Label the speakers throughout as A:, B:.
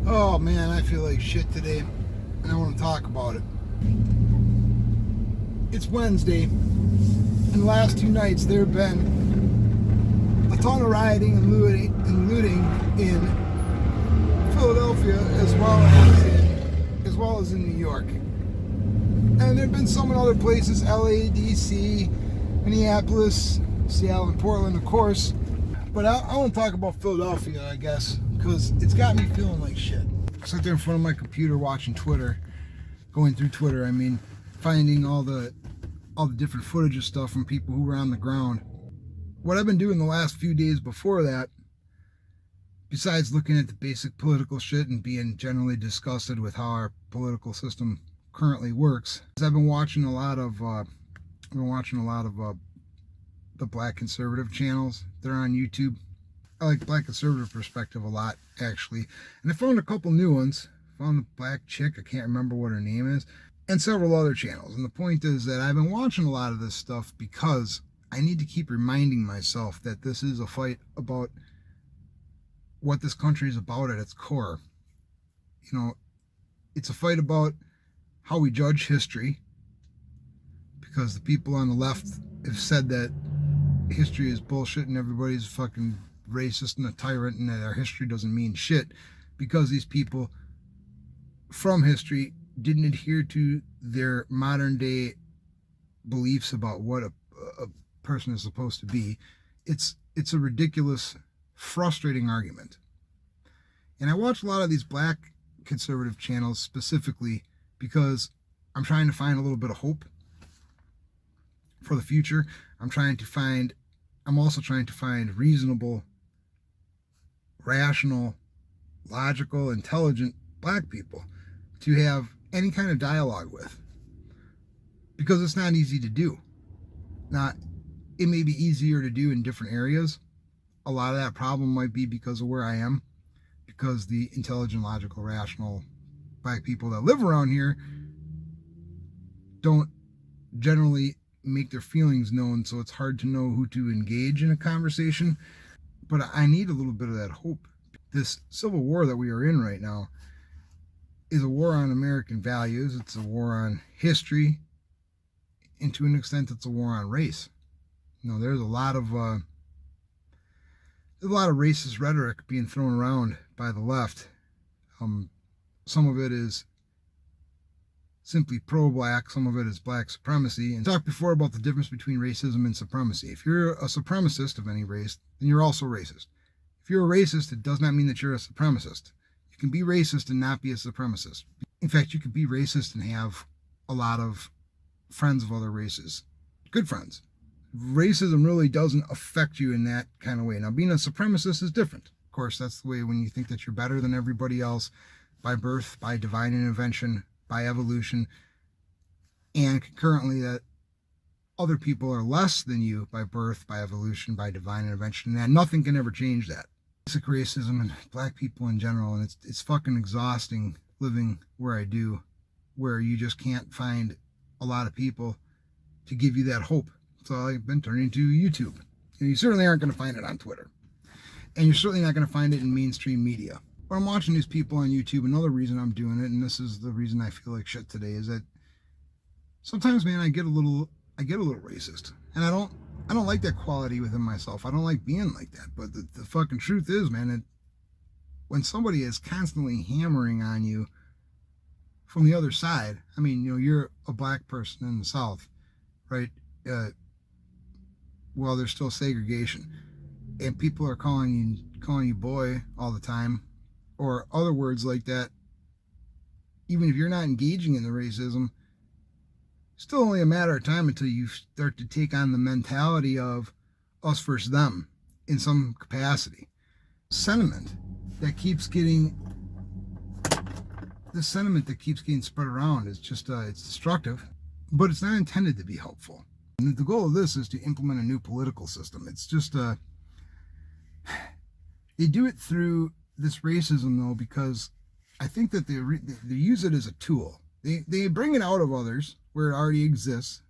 A: Oh man, I feel like shit today, and I want to talk about it. It's Wednesday, and the last 2 nights there have been a ton of rioting and looting in Philadelphia as well as in New York. And there have been some in other places: LA, DC, Minneapolis, Seattle, and Portland, of course. But I want to talk about Philadelphia, I guess, because it's got me feeling like shit. I sat there in front of my computer watching Twitter, going through Twitter, finding all the different footage of stuff from people who were on the ground. What I've been doing the last few days before that, besides looking at the basic political shit and being generally disgusted with how our political system currently works, is I've been watching a lot of the Black conservative channels that are on YouTube. I like Black conservative perspective a lot, actually. And I found a couple new ones. Found the black chick, I can't remember what her name is, and several other channels. And the point is that I've been watching a lot of this stuff because I need to keep reminding myself that this is a fight about what this country is about at its core. You know, it's a fight about how we judge history, because the people on the left have said that history is bullshit and everybody's fucking racist and a tyrant and that our history doesn't mean shit, because these people from history didn't adhere to their modern day beliefs about what a person is supposed to be. It's a ridiculous, frustrating argument. And I watch a lot of these Black conservative channels specifically because I'm trying to find a little bit of hope for the future. I'm also trying to find reasonable, rational, logical, intelligent Black people to have any kind of dialogue with, because it's not easy to do. Now, it may be easier to do in different areas. A lot of that problem might be because of where I am, because the intelligent, logical, rational Black people that live around here don't generally make their feelings known, so it's hard to know who to engage in a conversation. But I need a little bit of that hope. This civil war that we are in right now is a war on American values. It's a war on history, and to an extent it's a war on race. You know, there's a lot of racist rhetoric being thrown around by the left. Some of it is simply pro-black, some of it is black supremacy. And I talked before about the difference between racism and supremacy. If you're a supremacist of any race, then you're also racist. If you're a racist, it does not mean that you're a supremacist. You can be racist and not be a supremacist. In fact, you can be racist and have a lot of friends of other races, good friends. Racism really doesn't affect you in that kind of way. Now, being a supremacist is different. Of course, that's the way when you think that you're better than everybody else by birth, by divine intervention, by evolution, and concurrently that other people are less than you by birth, by evolution, by divine intervention, and nothing can ever change that. Basic racism and Black people in general, and it's fucking exhausting living where I do, where you just can't find a lot of people to give you that hope. So I've been turning to YouTube, and you certainly aren't going to find it on Twitter, and you're certainly not going to find it in mainstream media. But I'm watching these people on YouTube. Another reason I'm doing it, and this is the reason I feel like shit today, is that sometimes, man, I get a little racist, and I don't like that quality within myself. I don't like being like that. But the fucking truth is, man, when somebody is constantly hammering on you from the other side, you're a Black person in the South, right? Well, there's still segregation, and people are calling you boy all the time, or other words like that. Even if you're not engaging in the racism, it's still only a matter of time until you start to take on the mentality of us versus them in some capacity. Sentiment that keeps getting spread around is just it's destructive, but it's not intended to be helpful. And the goal of this is to implement a new political system. It's just they do it through this racism, though, because I think that they use it as a tool. They bring it out of others where it already exists.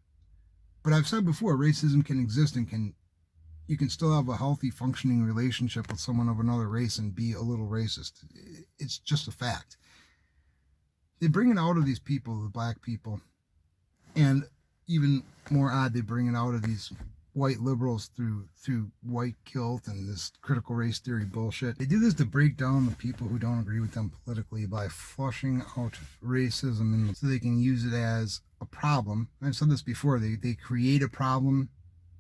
A: But I've said before, racism can exist and you can still have a healthy, functioning relationship with someone of another race and be a little racist. It's just a fact. They bring it out of these people, the black people, and even more odd, they bring it out of these white liberals through white guilt and this critical race theory bullshit. They do this to break down the people who don't agree with them politically by flushing out racism, and so they can use it as a problem. I've said this before. They create a problem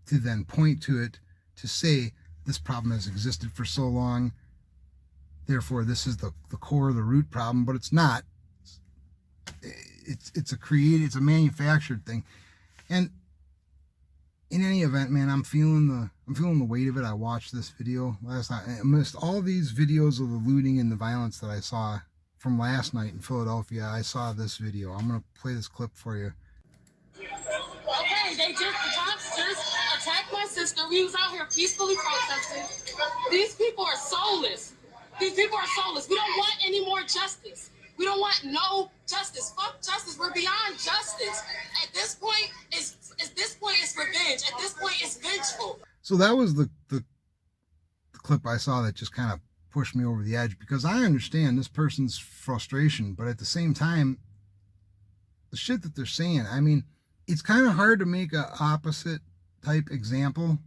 A: to then point to it to say this problem has existed for so long, therefore this is the core, the root problem, but it's not. It's a manufactured thing. And in any event, man, I'm feeling the weight of it. I watched this video last night. I missed all these videos of the looting and the violence that I saw from last night in Philadelphia. I saw this video. I'm gonna play this clip for you.
B: Okay, the cops just attacked my sister. We was out here peacefully protesting. These people are soulless. These people are soulless. We don't want any more justice. We don't want no justice. Fuck justice. We're beyond justice. At this point, it's revenge. At this point, it's vengeful.
A: So that was the clip I saw that just kind of pushed me over the edge, because I understand this person's frustration, but at the same time, the shit that they're saying, I mean, it's kind of hard to make a opposite type example,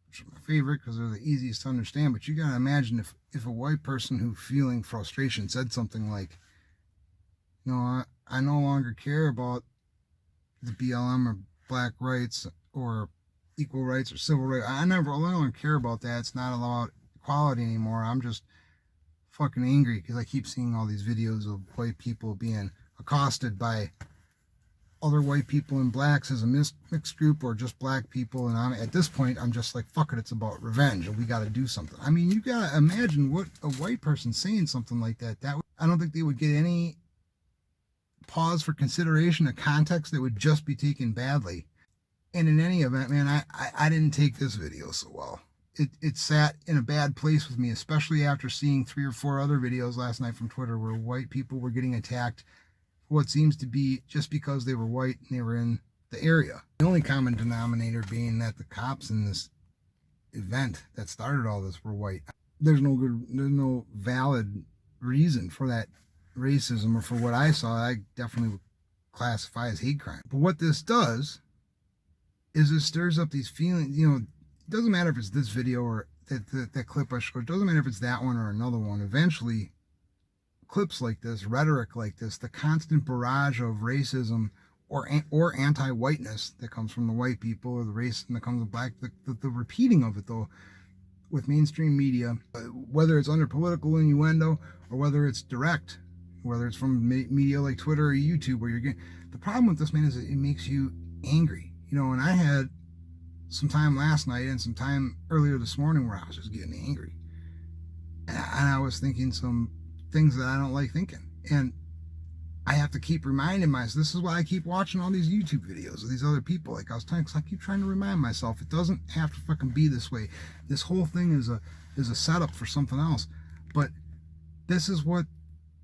A: which is my favorite because they're the easiest to understand. But you gotta imagine if a white person who's feeling frustration said something like, you know, I no longer care about the BLM or black rights or equal rights or civil rights. I no longer care about that. It's not about equality anymore. I'm just fucking angry because I keep seeing all these videos of white people being accosted by other white people and blacks as a mixed group, or just black people. And at this point, I'm just like, fuck it, it's about revenge and we got to do something. I mean, you got to imagine what a white person saying something like that. I don't think they would get any pause for consideration, a context that would just be taken badly. And in any event, man, I didn't take this video so well. It sat in a bad place with me, especially after seeing 3 or 4 other videos last night from Twitter where white people were getting attacked for what seems to be just because they were white and they were in the area. The only common denominator being that the cops in this event that started all this were white. There's no valid reason for that racism, or for what I saw, I definitely would classify as hate crime. But what this does is it stirs up these feelings. You know, it doesn't matter if it's this video or that clip I showed. It doesn't matter if it's that one or another one. Eventually, clips like this, rhetoric like this, the constant barrage of racism or anti-whiteness that comes from the white people, or the racism that comes from black, the repeating of it, though, with mainstream media, whether it's under political innuendo or whether it's direct, whether it's from media like Twitter or YouTube, where you're getting, the problem with this, man, is it makes you angry. You know, and I had some time last night and some time earlier this morning where I was just getting angry. And I was thinking some things that I don't like thinking. And I have to keep reminding myself. This is why I keep watching all these YouTube videos of these other people. Like I was telling, because I keep trying to remind myself, it doesn't have to fucking be this way. This whole thing is a setup for something else. But this is what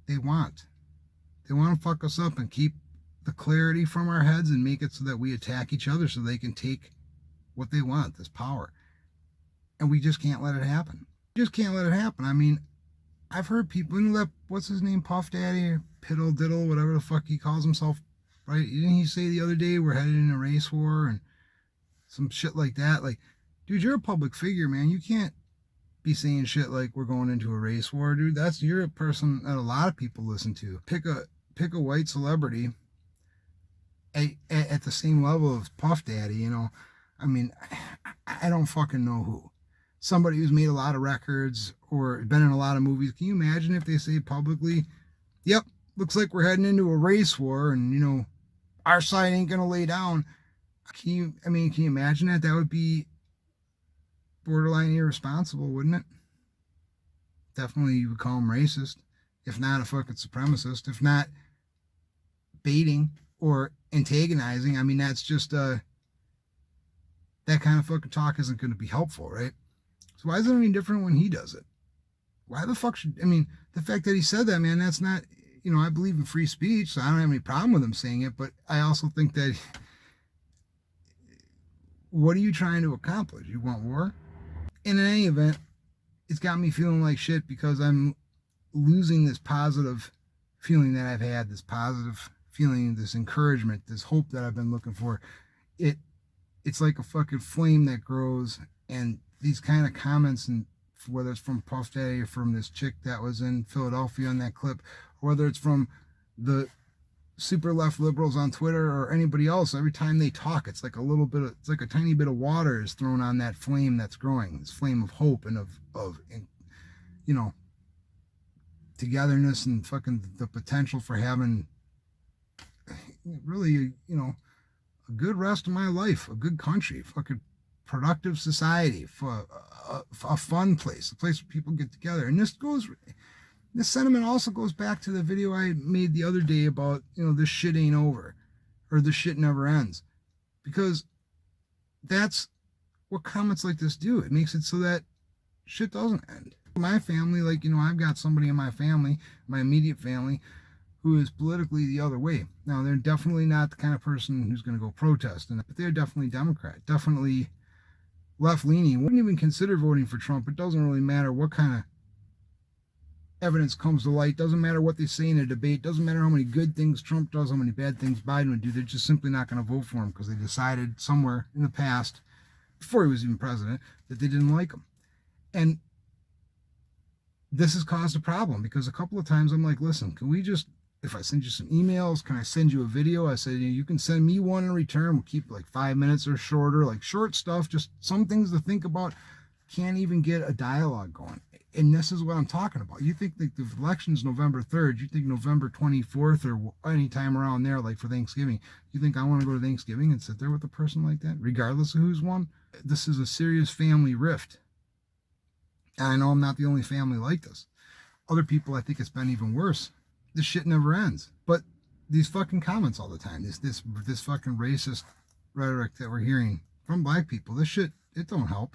A: they want. They want to fuck us up and keep the clarity from our heads and make it so that we attack each other so they can take what they want, this power. And we just can't let it happen. Just can't let it happen. I mean, I've heard people, you know that, what's his name, Puff Daddy or Piddle Diddle, whatever the fuck he calls himself, right? Didn't he say the other day we're headed in a race war and some shit like that? Like, dude, you're a public figure, man. You can't be saying shit like we're going into a race war, dude. You're a person that a lot of people listen to. Pick a white celebrity at the same level of Puff Daddy, you know. I mean, I don't fucking know who. Somebody who's made a lot of records or been in a lot of movies. Can you imagine if they say publicly, yep, looks like we're heading into a race war and, you know, our side ain't gonna lay down. Can you imagine that? That would be borderline irresponsible, wouldn't it? Definitely you would call them racist, if not a fucking supremacist, if not baiting or antagonizing. I mean, that's just that kind of fucking talk isn't going to be helpful, right? So why is it any different when he does it? Why the fuck should, I mean, the fact that he said that, man, that's not, you know, I believe in free speech, so I don't have any problem with him saying it, but I also think that, what are you trying to accomplish? You want war? And in any event, it's got me feeling like shit because I'm losing this positive feeling that I've had, this positive feeling, this encouragement, this hope that I've been looking for. It's like a fucking flame that grows, and these kind of comments, and whether it's from Puff Daddy or from this chick that was in Philadelphia on that clip, or whether it's from the super left liberals on Twitter or anybody else, every time they talk, it's like it's like a tiny bit of water is thrown on that flame that's growing, this flame of hope and of you know, togetherness and fucking the potential for having really, you know, a good rest of my life, a good country, fucking productive society, for a fun place, a place where people get together. And this sentiment also goes back to the video I made the other day about, you know, this shit ain't over, or this shit never ends, because that's what comments like this do. It makes it so that shit doesn't end. My family, like, you know, I've got somebody in my family, my immediate family, who is politically the other way. Now, they're definitely not the kind of person who's going to go protest, but they're definitely Democrat, definitely left-leaning. Wouldn't even consider voting for Trump. It doesn't really matter what kind of evidence comes to light. Doesn't matter what they say in a debate. Doesn't matter how many good things Trump does, how many bad things Biden would do. They're just simply not going to vote for him because they decided somewhere in the past, before he was even president, that they didn't like him. And this has caused a problem, because a couple of times I'm like, listen, can we just, if I send you some emails, can I send you a video? I said, you can send me one in return. We'll keep like 5 minutes or shorter, like short stuff, just some things to think about. Can't even get a dialogue going. And this is what I'm talking about. You think that the election's November 3rd, you think November 24th or any time around there, like for Thanksgiving, you think I want to go to Thanksgiving and sit there with a person like that, regardless of who's won? This is a serious family rift. And I know I'm not the only family like this. Other people, I think it's been even worse. This shit never ends. But these fucking comments all the time, this fucking racist rhetoric that we're hearing from black people, this shit, it don't help.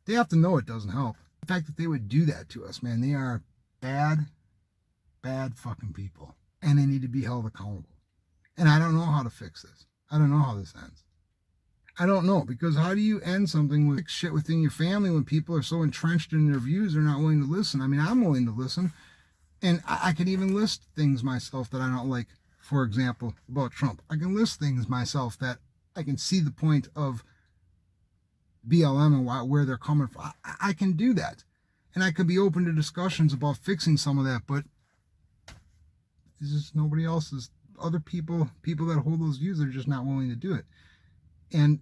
A: They have to know it doesn't help. The fact that they would do that to us, man, they are bad fucking people. And they need to be held accountable. And I don't know how to fix this. I don't know how this ends. I don't know, because how do you end something with shit within your family when people are so entrenched in their views they're not willing to listen? I mean, I'm willing to listen, and I can even list things myself that I don't like. For example, about Trump, I can list things myself that I can see the point of BLM and where they're coming from. I can do that, and I could be open to discussions about fixing some of that, but there's just nobody else's. Other people that hold those views, they're just not willing to do it. And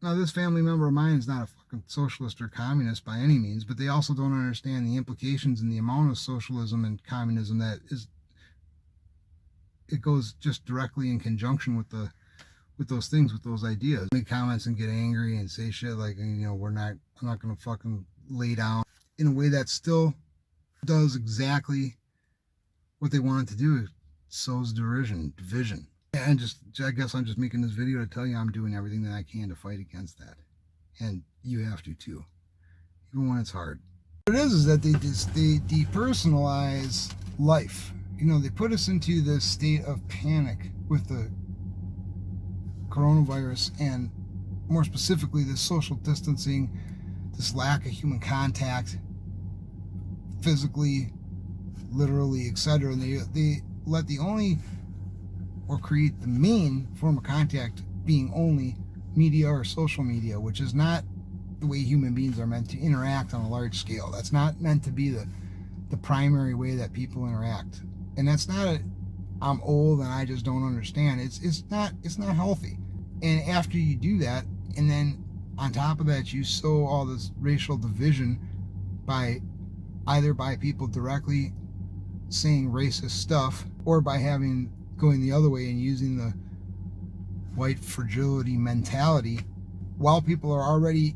A: now this family member of mine is not a fucking socialist or communist by any means, but they also don't understand the implications and the amount of socialism and communism that is, it goes just directly in conjunction with those things, with those ideas. Make comments and get angry and say shit like, you know, I'm not going to fucking lay down, in a way that still does exactly what they want it to do. It sows division. And I guess I'm just making this video to tell you I'm doing everything that I can to fight against that. And you have to too, even when it's hard. What it is that they depersonalize life. You know, they put us into this state of panic with the coronavirus, and more specifically this social distancing, this lack of human contact, physically, literally, etc. And they let the only, or create the main form of contact being only media or social media, which is not the way human beings are meant to interact on a large scale. That's not meant to be the primary way that people interact. And that's not I'm old and I just don't understand. It's not healthy. And after you do that, and then on top of that, you sow all this racial division by people directly saying racist stuff, or by going the other way and using the white fragility mentality, while people are already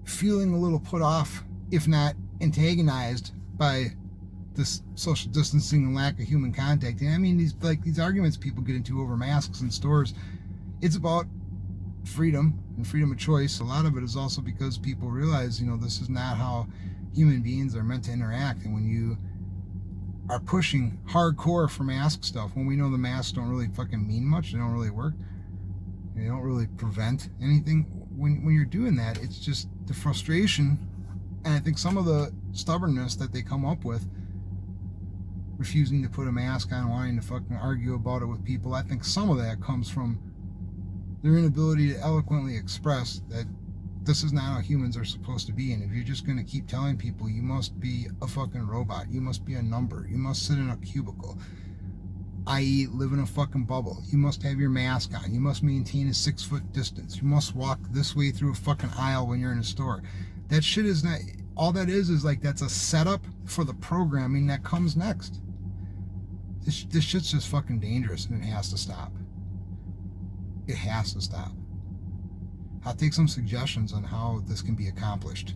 A: feeling a little put off, if not antagonized, by this social distancing and lack of human contact. And I mean, these arguments people get into over masks in stores, it's about freedom and freedom of choice. A lot of it is also because people realize, you know, this is not how human beings are meant to interact. And when you are pushing hardcore for mask stuff, when we know the masks don't really fucking mean much, they don't really work, You don't really prevent anything. When you're doing that, it's just the frustration, and I think some of the stubbornness that they come up with, refusing to put a mask on, wanting to fucking argue about it with people. I think some of that comes from their inability to eloquently express that this is not how humans are supposed to be. And if you're just going to keep telling people you must be a fucking robot, you must be a number, you must sit in a cubicle, i.e. live in a fucking bubble, you must have your mask on, you must maintain a 6-foot distance, you must walk this way through a fucking aisle when you're in a store. That shit is not, all that is like, that's a setup for the programming that comes next. This shit's just fucking dangerous, and it has to stop. It has to stop. I'll take some suggestions on how this can be accomplished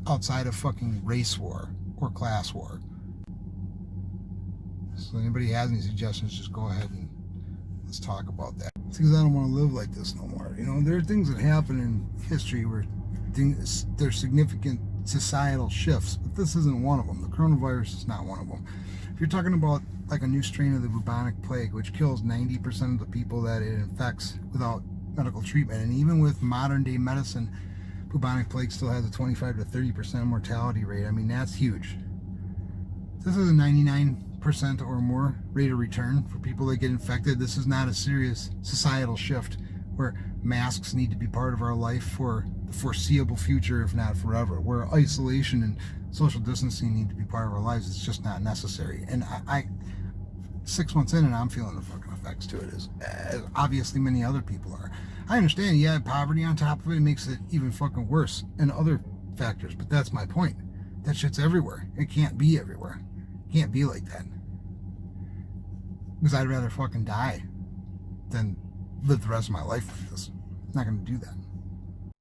A: outside of fucking race war or class war. So anybody has any suggestions, just go ahead and let's talk about that. It's because I don't want to live like this no more. You know, there are things that happen in history where there's significant societal shifts, but this isn't one of them. The coronavirus is not one of them. If you're talking about like a new strain of the bubonic plague, which kills 90% of the people that it infects without medical treatment, and even with modern day medicine, bubonic plague still has a 25 to 30% mortality rate. I mean, that's huge. This is a 99% or more rate of return for people that get infected. This is not a serious societal shift where masks need to be part of our life for the foreseeable future, if not forever, where isolation and social distancing need to be part of our lives. It's just not necessary. And I 6 months in, and I'm feeling the fucking effects to it, as obviously many other people are. I understand, yeah, poverty on top of it makes it even fucking worse, and other factors, but that's my point. That shit's everywhere. It can't be everywhere. It can't be like that. Because I'd rather fucking die than live the rest of my life like this. I'm not going to do that.